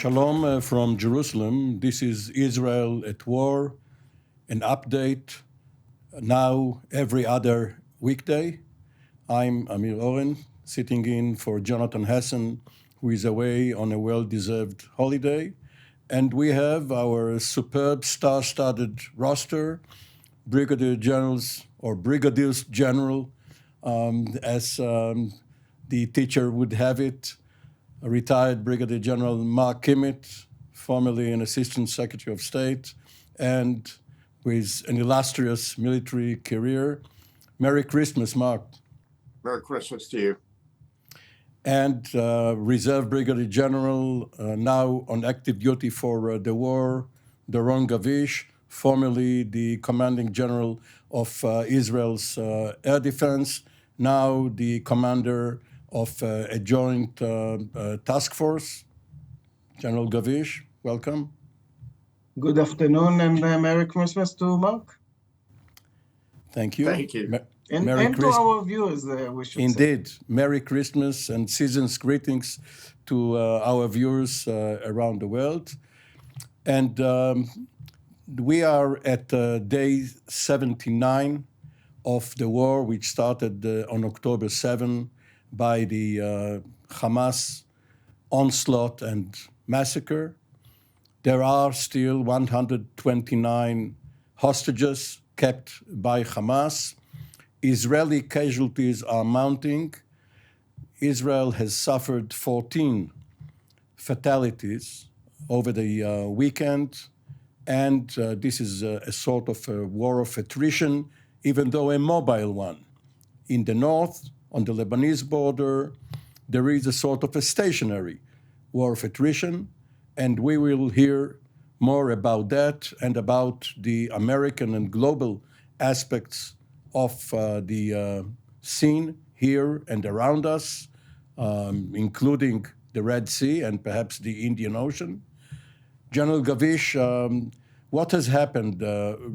Shalom from Jerusalem. This is Israel at War, an update now every other weekday. I'm Amir Oren, sitting in for Jonathan Hassan, who is away on a well-deserved holiday. And we have our superb star-studded roster, Brigadier Generals or Brigadiers General, as the teacher would have it, retired Brigadier General Mark Kimmett, formerly an Assistant Secretary of State, and with an illustrious military career. Merry Christmas, Mark. Merry Christmas to you. And Reserve Brigadier General, now on active duty for the war, Doron Gavish, formerly the Commanding General of Israel's Air Defense, now the Commander of a joint task force. General Gavish, welcome. Good afternoon and Merry Christmas to Mark. Thank you. Thank you. And to our viewers, we should Indeed. Say. Merry Christmas and season's greetings to our viewers around the world. And we are at day 79 of the war, which started on October 7 by the Hamas onslaught and massacre. There are still 129 hostages kept by Hamas. Israeli casualties are mounting. Israel has suffered 14 fatalities over the weekend, and this is a sort of a war of attrition, even though a mobile one. In the north, on the Lebanese border, there is a sort of a stationary war of attrition, and we will hear more about that and about the American and global aspects of the scene here and around us, including the Red Sea and perhaps the Indian Ocean. General Gavish, what has happened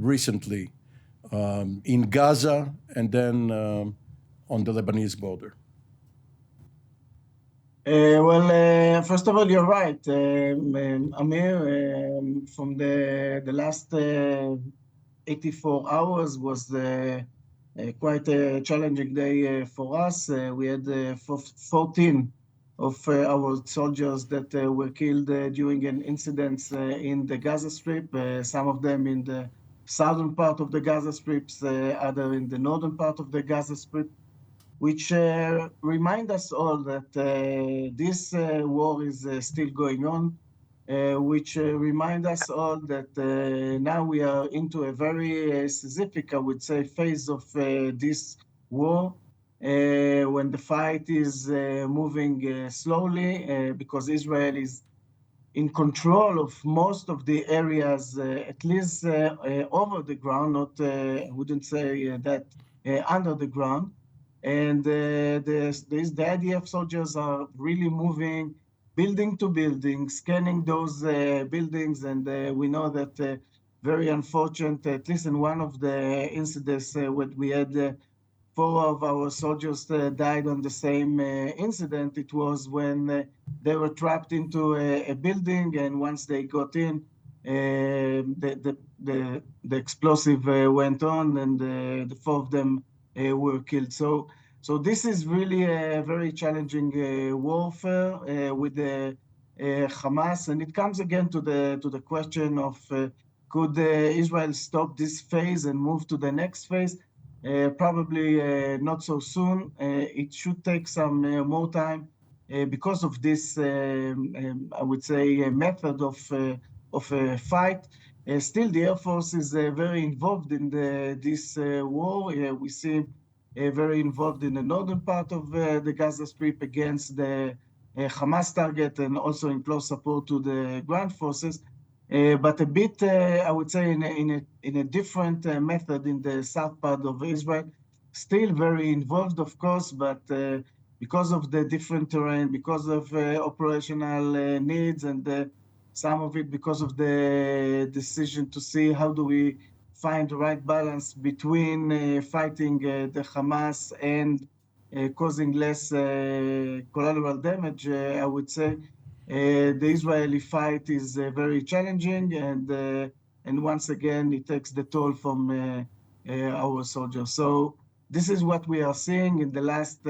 recently in Gaza and then on the Lebanese border? First of all, you're right, Amir. From the last 84 hours was quite a challenging day for us. We had 14 of our soldiers that were killed during an incident in the Gaza Strip, some of them in the southern part of the Gaza Strip, other in the northern part of the Gaza Strip, which remind us all that this war is still going on, which remind us all that now we are into a very specific, I would say, phase of this war, when the fight is moving slowly, because Israel is in control of most of the areas, at least over the ground, not, I wouldn't say that under the ground. And the IDF soldiers are really moving building to building, scanning those buildings. And we know that very unfortunate, at least in one of the incidents, what we had 4 of our soldiers died on the same incident. It was when they were trapped into a building, and once they got in, the explosive went on, and the 4 of them were killed. So this is really a very challenging warfare with the Hamas, and it comes again to the question of could Israel stop this phase and move to the next phase? Probably not so soon. It should take some more time because of this, I would say, method of a fight. Still, the Air Force is very involved in this war. We see very involved in the northern part of the Gaza Strip against the Hamas target, and also in close support to the ground forces. But a bit, I would say, in a different method in the south part of Israel. Still very involved, of course, but because of the different terrain, because of operational needs, and some of it because of the decision to see how do we find the right balance between fighting the Hamas and causing less collateral damage, I would say. The Israeli fight is very challenging, and once again, it takes the toll from our soldiers. So this is what we are seeing in the last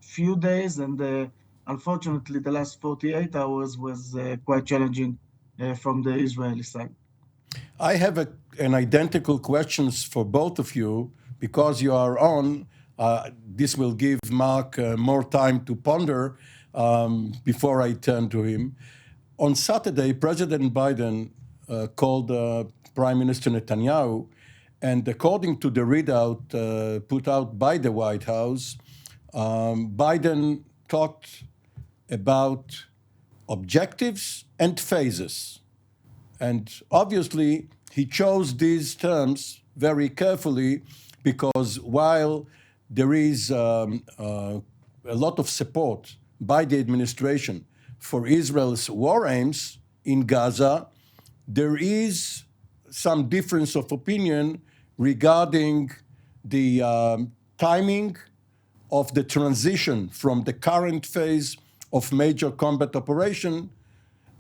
few days, and unfortunately, the last 48 hours was quite challenging from the Israeli side. I have an identical questions for both of you because you are on. This will give Mark more time to ponder before I turn to him. On Saturday, President Biden called Prime Minister Netanyahu, and according to the readout put out by the White House, Biden talked about objectives and phases. And obviously, he chose these terms very carefully because while there is a lot of support by the administration for Israel's war aims in Gaza, there is some difference of opinion regarding the timing of the transition from the current phase of major combat operations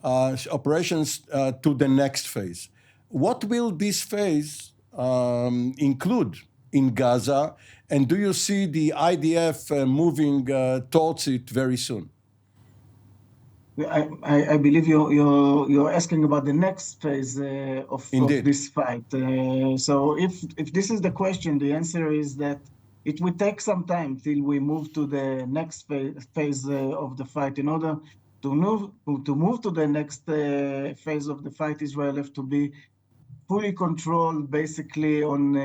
to the next phase. What will this phase include in Gaza, and do you see the IDF moving towards it very soon? I believe you're asking about the next phase of this fight. So if this is the question, the answer is that it will take some time till we move to the next phase of the fight. In order to move to the next phase of the fight, Israel have to be fully controlled, basically on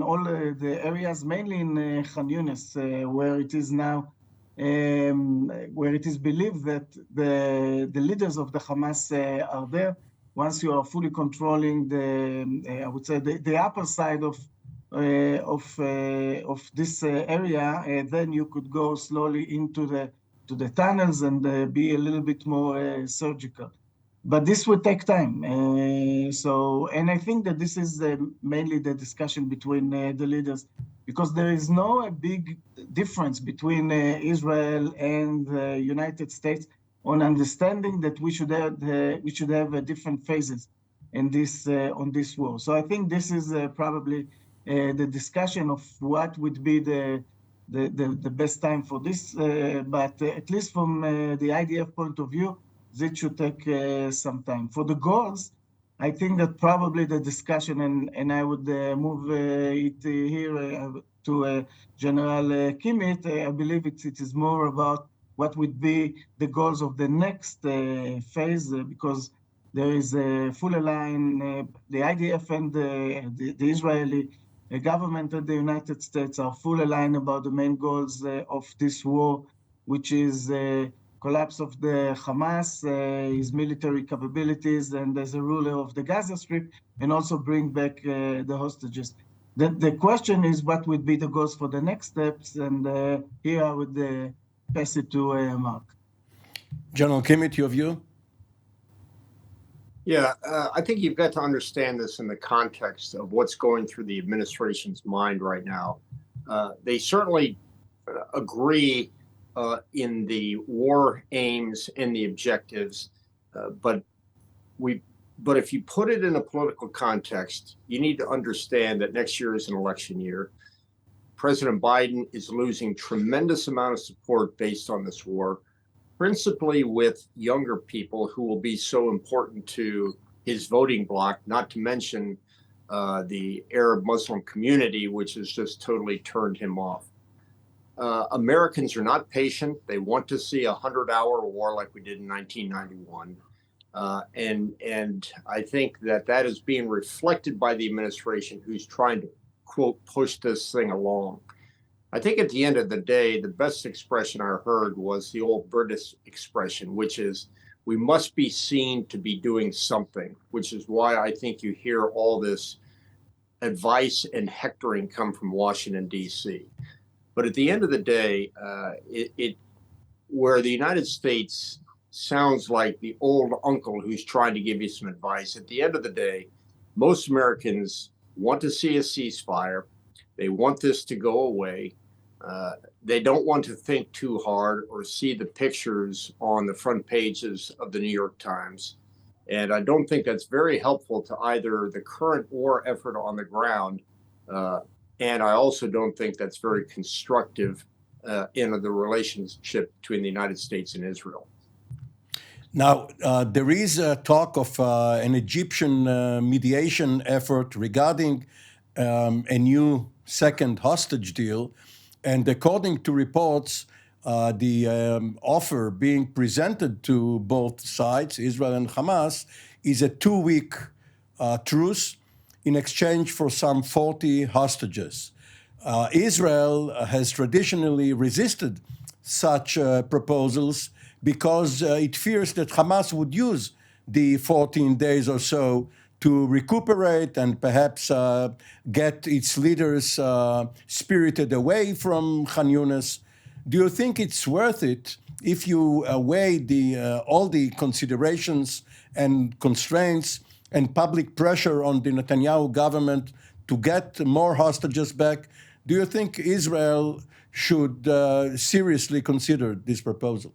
all the areas, mainly in Khan Yunis, where it is now, where it is believed that the leaders of the Hamas are there. Once you are fully controlling I would say the upper side of this area, then you could go slowly into the tunnels and be a little bit more surgical. But this would take time. And I think that this is mainly the discussion between the leaders, because there is no big difference between Israel and the United States on understanding that we should have different phases in on this war. So I think this is probably the discussion of what would be the best time for this. But at least from the IDF point of view, this should take some time. For the goals, I think that probably the discussion, and I would move it here to General Kimmit, I believe it is more about what would be the goals of the next phase, because there is a full alignment. The IDF and the Israeli government and the United States are full aligned about the main goals of this war, which is collapse of the Hamas, his military capabilities, and as a ruler of the Gaza Strip, and also bring back the hostages. The question is what would be the goals for the next steps, and here I would pass it to Mark. General Kimmit, your view? Yeah, I think you've got to understand this in the context of what's going through the administration's mind right now. They certainly agree in the war aims and the objectives, but if you put it in a political context, you need to understand that next year is an election year. President Biden is losing tremendous amount of support based on this war, principally with younger people who will be so important to his voting bloc, not to mention the Arab Muslim community, which has just totally turned him off. Americans are not patient. They want to see a 100-hour war like we did in 1991. And I think that is being reflected by the administration, who's trying to, quote, push this thing along. I think at the end of the day, the best expression I heard was the old British expression, which is, we must be seen to be doing something, which is why I think you hear all this advice and hectoring come from Washington, D.C. But at the end of the day, where the United States sounds like the old uncle who's trying to give you some advice, at the end of the day, most Americans want to see a ceasefire. They want this to go away. They don't want to think too hard or see the pictures on the front pages of the New York Times. And I don't think that's very helpful to either the current war effort on the ground, and I also don't think that's very constructive in the relationship between the United States and Israel. Now, there is a talk of an Egyptian mediation effort regarding a new second hostage deal. And according to reports, the offer being presented to both sides, Israel and Hamas, is a 2-week truce in exchange for some 40 hostages. Israel has traditionally resisted such proposals because it fears that Hamas would use the 14 days or so to recuperate and perhaps get its leaders spirited away from Khan Yunis. Do you think it's worth it if you weigh all the considerations and constraints and public pressure on the Netanyahu government to get more hostages back? Do you think Israel should seriously consider this proposal?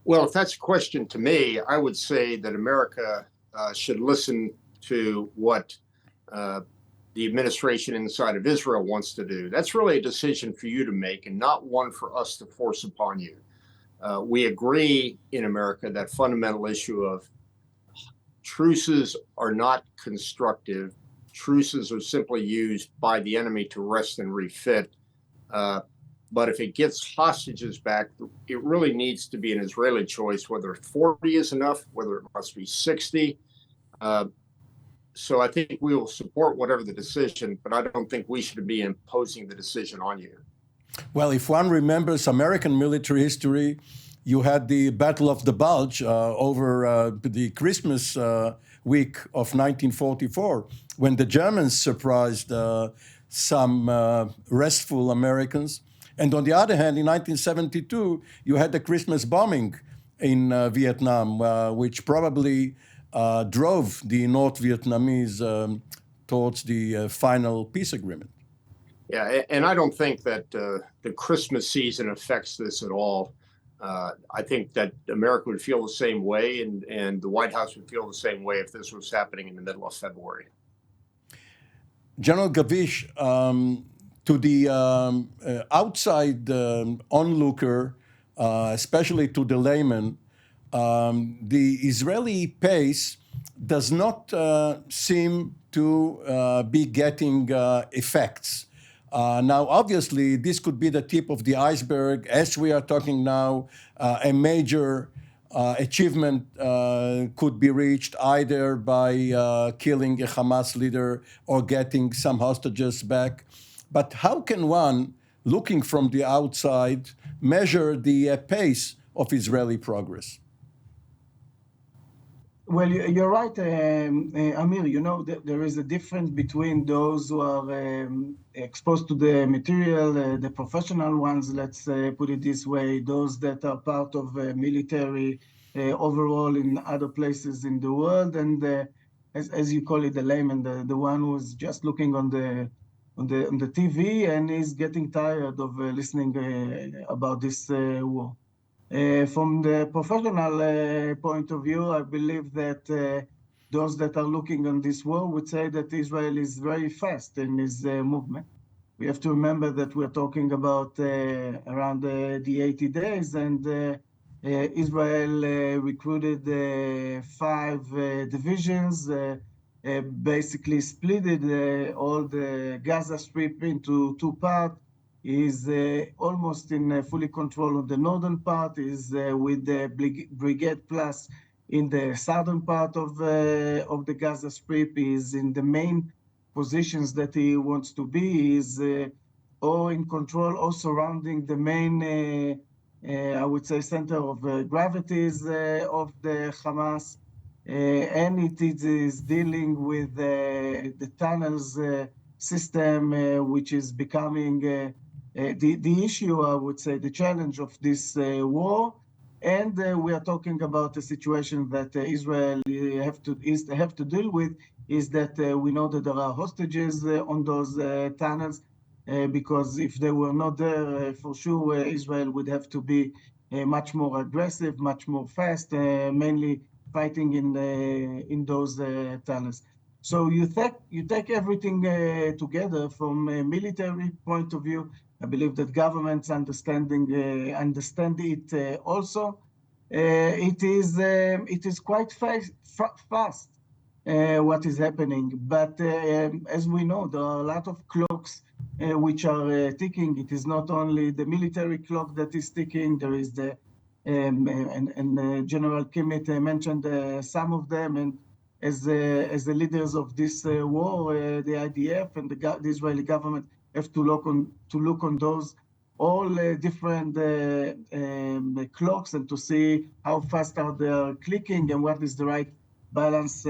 Well, if that's a question to me, I would say that America should listen to what the administration inside of Israel wants to do. That's really a decision for you to make and not one for us to force upon you. We agree in America that fundamental issue of truces are not constructive. Truces are simply used by the enemy to rest and refit. But if it gets hostages back, it really needs to be an Israeli choice, whether 40 is enough, whether it must be 60. So I think we will support whatever the decision, but I don't think we should be imposing the decision on you. Well, if one remembers American military history, you had the Battle of the Bulge over the Christmas week of 1944, when the Germans surprised some restful Americans. And on the other hand, in 1972, you had the Christmas bombing in Vietnam, which probably drove the North Vietnamese towards the final peace agreement. Yeah, and I don't think that the Christmas season affects this at all. I think that America would feel the same way, and the White House would feel the same way if this was happening in the middle of February. General Gavish, to the outside onlooker, especially to the layman, the Israeli pace does not seem to be getting effects. Now, obviously, this could be the tip of the iceberg. As we are talking now, a major achievement could be reached either by killing a Hamas leader or getting some hostages back. But how can one, looking from the outside, measure the pace of Israeli progress? Well, you're right, Amir. You know, there is a difference between those who are exposed to the material, the professional ones, let's put it this way, those that are part of military overall in other places in the world, and as you call it, the layman, the one who's just looking on the TV and is getting tired of listening about this war. From the professional point of view, I believe that those that are looking on this war would say that Israel is very fast in its movement. We have to remember that we're talking about around the 80 days, and Israel recruited 5 divisions, basically split all the Gaza Strip into 2 parts. Is almost in fully control of the northern part, is with the Brigade Plus in the southern part of the Gaza Strip, is in the main positions that he wants to be, is or in control or surrounding the main, I would say, center of gravities of the Hamas. And it is dealing with the tunnels system, which is becoming the issue, I would say, the challenge of this war And we are talking about a situation that Israel have to deal with, is that we know that there are hostages on those tunnels, because if they were not there, for sure Israel would have to be much more aggressive, much more fast, mainly fighting in those tunnels. So you take everything together from a military point of view. I believe that governments understand it also. It is quite fast what is happening, but as we know, there are a lot of clocks which are ticking. It is not only the military clock that is ticking. There is the General Kimmit mentioned some of them, and as the leaders of this war, the IDF and the Israeli government have to look on those all different clocks and to see how fast are they clicking and what is the right balance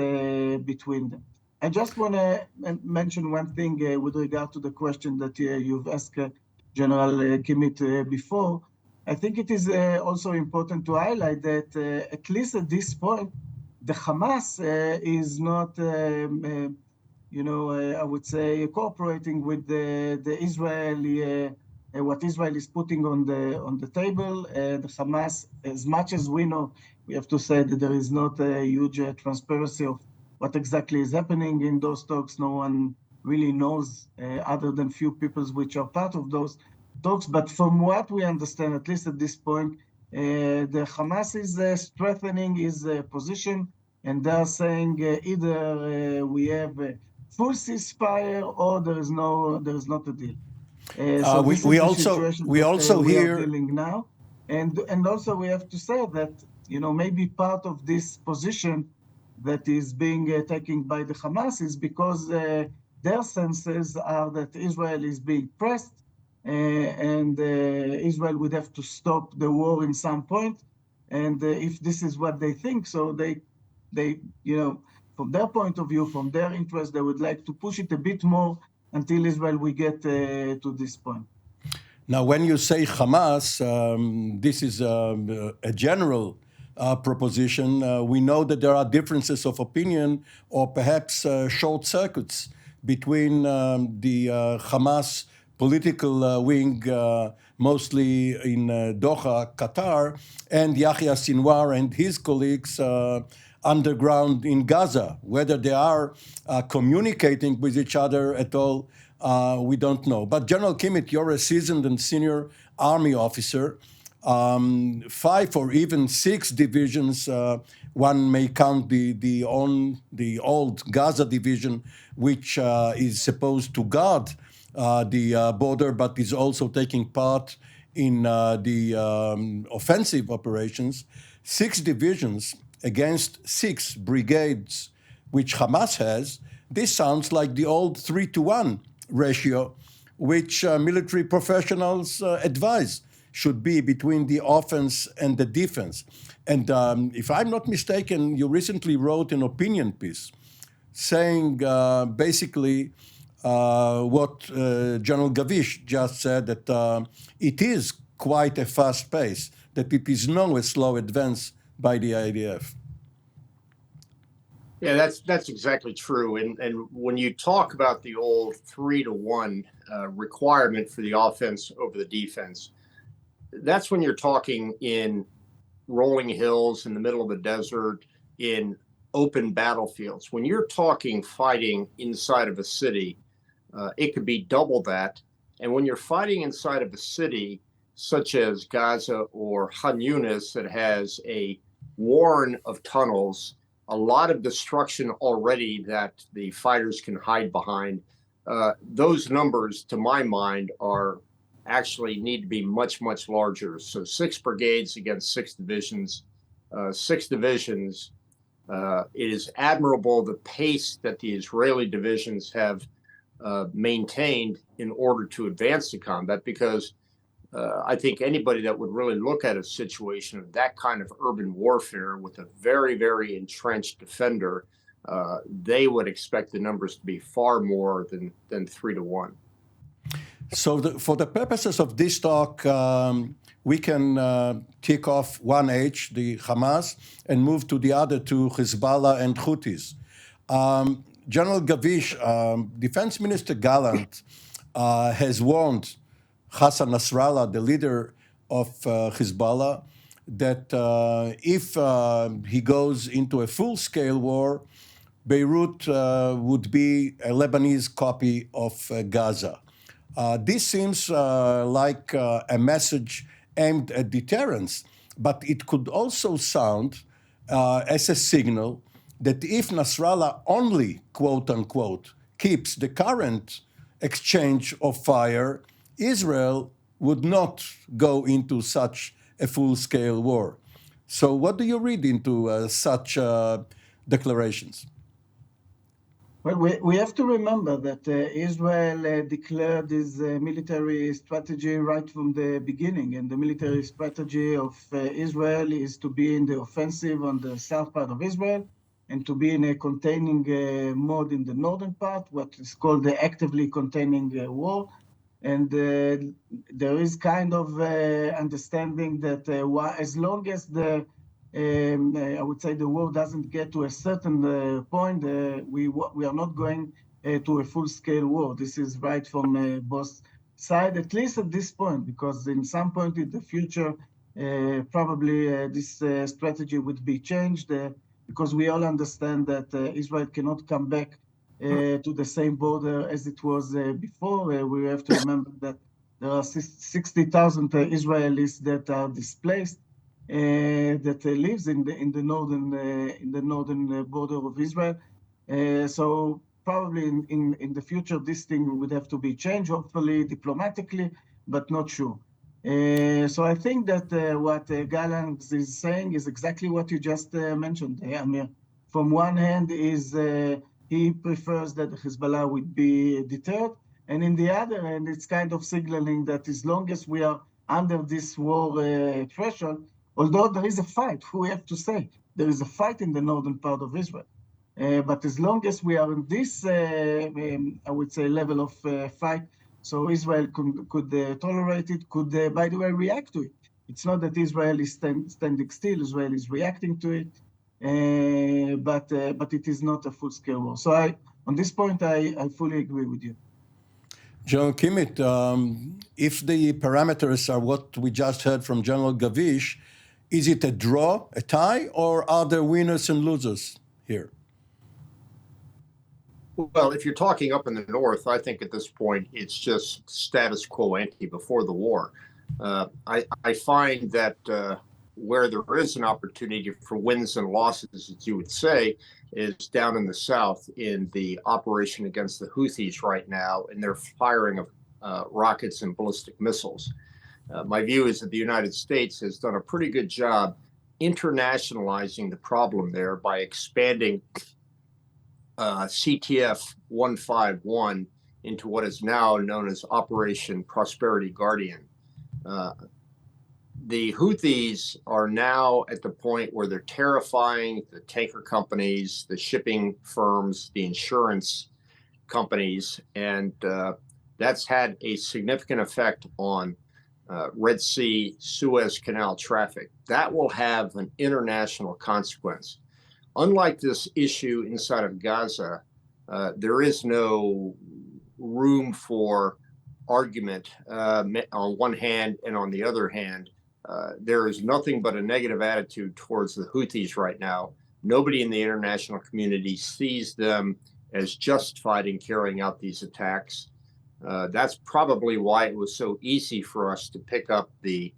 between them. I just want to mention one thing with regard to the question that you've asked General Kimmit before. I think it is also important to highlight that at least at this point, the Hamas is not, I would say, cooperating with the Israeli, what Israel is putting on the table. The Hamas, as much as we know, we have to say that there is not a huge transparency of what exactly is happening in those talks. No one really knows, other than few people which are part of those talks. But from what we understand, at least at this point, the Hamas is strengthening his position, and they're saying either we have a full ceasefire or there is not a deal. So this is the situation we are dealing now, and also we have to say that maybe part of this position that is being taken by the Hamas is because their senses are that Israel is being pressed, and Israel would have to stop the war in some point. And if this is what they think, so they from their point of view, from their interest, they would like to push it a bit more until Israel will get to this point. Now, when you say Hamas, this is a general proposition. We know that there are differences of opinion or perhaps short circuits between the Hamas political wing, mostly in Doha, Qatar, and Yahya Sinwar and his colleagues underground in Gaza. Whether they are communicating with each other at all, we don't know. But General Kimmit, you're a seasoned and senior army officer. 5 or even 6 divisions, one may count the old Gaza division, which is supposed to guard the border, but is also taking part in the offensive operations. 6 divisions against 6 brigades, which Hamas has. This sounds like the old 3-to-1 ratio, which military professionals advise should be between the offense and the defense. And if I'm not mistaken, you recently wrote an opinion piece saying basically what General Gavish just said, that it is quite a fast pace, that it is not a slow advance by the IDF. Yeah, that's exactly true. And when you talk about the old 3-to-1 requirement for the offense over the defense, that's when you're talking in rolling hills in the middle of the desert, in open battlefields. When you're talking fighting inside of a city, it could be double that. And when you're fighting inside of a city, such as Gaza or Han Yunis, that has a warren of tunnels, a lot of destruction already that the fighters can hide behind, those numbers, to my mind, are actually need to be much, much larger. So 6 brigades against 6 divisions, 6 divisions. It is admirable the pace that the Israeli divisions have maintained in order to advance the combat, because I think anybody that would really look at a situation of that kind of urban warfare with a very, very entrenched defender, they would expect the numbers to be far more than 3-to-1. So for the purposes of this talk, we can tick off one H, the Hamas, and move to the other two, Hezbollah and Houthis. General Gavish, Defense Minister Gallant has warned Hassan Nasrallah, the leader of Hezbollah, that if he goes into a full-scale war, Beirut would be a Lebanese copy of Gaza. This seems like a message aimed at deterrence, but it could also sound as a signal that if Nasrallah only, quote unquote, keeps the current exchange of fire, Israel would not go into such a full-scale war. So what do you read into such declarations? Well, we have to remember that Israel declared this military strategy right from the beginning, and the military strategy of Israel is to be in the offensive on the south part of Israel and to be in a containing mode in the northern part, what is called the actively containing war. And there is kind of understanding that as long as the I would say the war doesn't get to a certain point, we are not going to a full-scale war. This is right from both sides, at least at this point, because in some point in the future, probably this strategy would be changed, because we all understand that Israel cannot come back to the same border as it was before. We have to remember that there are 60,000 Israelis that are displaced, that lives in the northern border of Israel. So probably in the future, this thing would have to be changed, hopefully diplomatically, but not sure. So I think that what Gallant is saying is exactly what you just mentioned, Amir. From one hand is he prefers that Hezbollah would be deterred, and in the other hand, it's kind of signaling that as long as we are under this war threshold, although there is a fight, we have to say, there is a fight in the northern part of Israel. But as long as we are in this, I would say, level of fight, so Israel could tolerate it, could, by the way, react to it. It's not that Israel is standing still, Israel is reacting to it, but it is not a full-scale war. So on this point, I fully agree with you. General Kimmit, if the parameters are what we just heard from General Gavish, is it a draw, a tie, or are there winners and losers here? Well, if you're talking up in the north, I think at this point it's just status quo ante before the war. I find that where there is an opportunity for wins and losses, as you would say, is down in the south in the operation against the Houthis right now, and their firing of rockets and ballistic missiles. My view is that the United States has done a pretty good job internationalizing the problem there by expanding CTF 151 into what is now known as Operation Prosperity Guardian. The Houthis are now at the point where they're terrifying the tanker companies, the shipping firms, the insurance companies, and that's had a significant effect on Red Sea, Suez Canal traffic. That will have an international consequence. Unlike this issue inside of Gaza, there is no room for argument on one hand, and on the other hand, there is nothing but a negative attitude towards the Houthis right now. Nobody in the international community sees them as justified in carrying out these attacks. That's probably why it was so easy for us to pick up the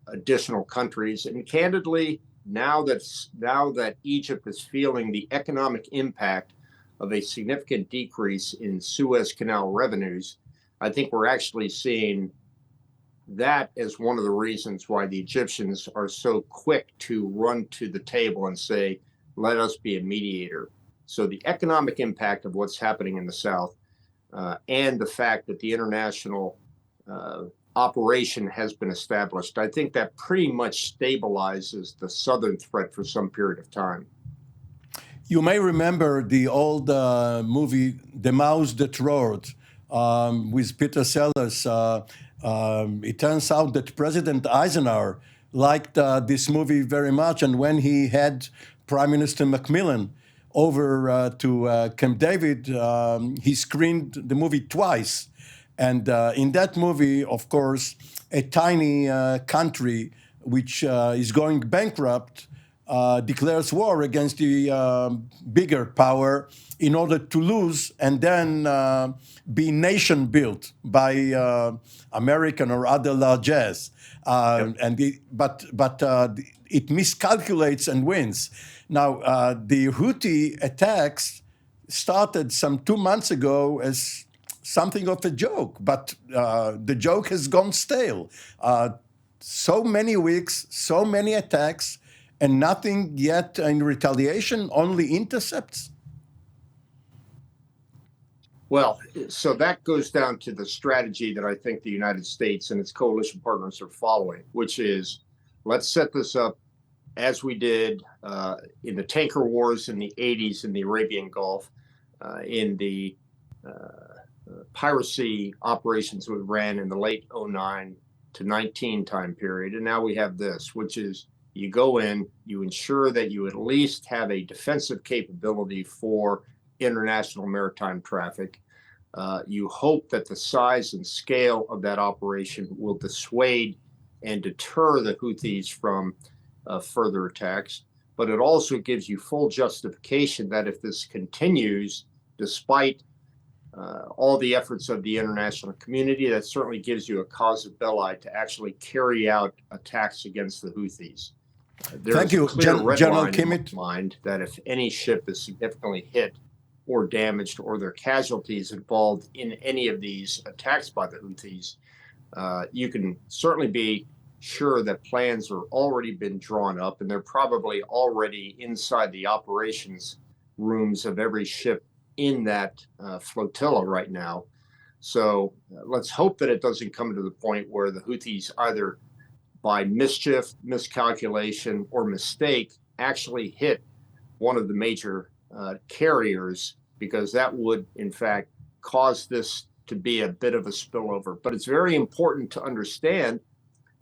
additional countries. And candidly, now that Egypt is feeling the economic impact of a significant decrease in Suez Canal revenues, I think we're actually seeing that as one of the reasons why the Egyptians are so quick to run to the table and say, let us be a mediator. So the economic impact of what's happening in the south and the fact that the international operation has been established, I think that pretty much stabilizes the southern threat for some period of time. You may remember the old movie, The Mouse That Roared. with Peter Sellers. It turns out that President Eisenhower liked this movie very much, and when he had Prime Minister Macmillan over to Camp David, he screened the movie twice. And in that movie, of course, a tiny country which is going bankrupt declares war against the bigger power in order to lose and then be nation built by American or other largesse. But it miscalculates and wins. Now, the Houthi attacks started some 2 months ago as something of a joke, but the joke has gone stale. So many weeks, so many attacks, and nothing yet in retaliation, only intercepts? Well, so that goes down to the strategy that I think the United States and its coalition partners are following, which is, let's set this up as we did in the tanker wars in the 80s in the Arabian Gulf, in the piracy operations we ran in the late 09 to 19 time period. And now we have this, which is you go in, you ensure that you at least have a defensive capability for international maritime traffic. You hope that the size and scale of that operation will dissuade and deter the Houthis from further attacks. But it also gives you full justification that if this continues, despite all the efforts of the international community, that certainly gives you a casus belli to actually carry out attacks against the Houthis. Thank you, General Kimmett. Mind that if any ship is significantly hit or damaged, or there are casualties involved in any of these attacks by the Houthis, you can certainly be sure that plans are already been drawn up, and they're probably already inside the operations rooms of every ship in that flotilla right now. So let's hope that it doesn't come to the point where the Houthis either by mischief, miscalculation, or mistake actually hit one of the major carriers, because that would in fact cause this to be a bit of a spillover. But it's very important to understand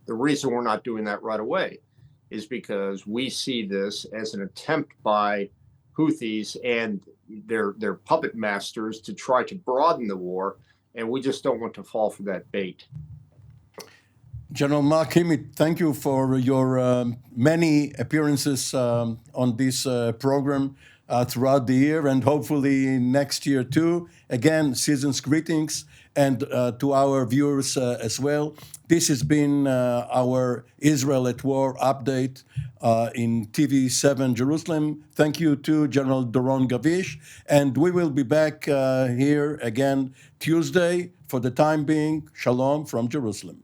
the reason we're not doing that right away is because we see this as an attempt by Houthis and their puppet masters to try to broaden the war, and we just don't want to fall for that bait. General Mark Kimmett, thank you for your many appearances on this program throughout the year, and hopefully next year too. Again, season's greetings, and to our viewers as well. This has been our Israel at War update in TV7 Jerusalem. Thank you to General Doron Gavish, and we will be back here again Tuesday. For the time being, Shalom from Jerusalem.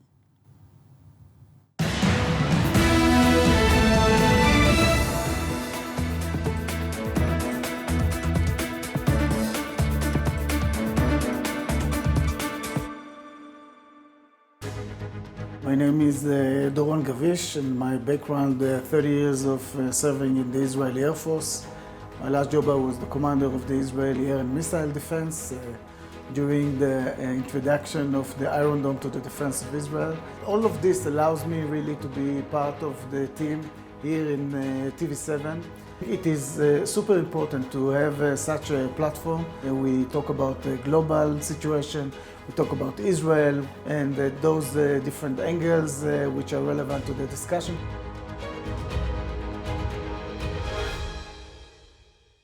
My name is Doron Gavish, and my background, 30 years of serving in the Israeli Air Force. My last job, I was the commander of the Israeli Air and Missile Defense during the introduction of the Iron Dome to the defense of Israel. All of this allows me really to be part of the team here in TV7. It is super important to have such a platform. We talk about the global situation, we talk about Israel and those different angles which are relevant to the discussion.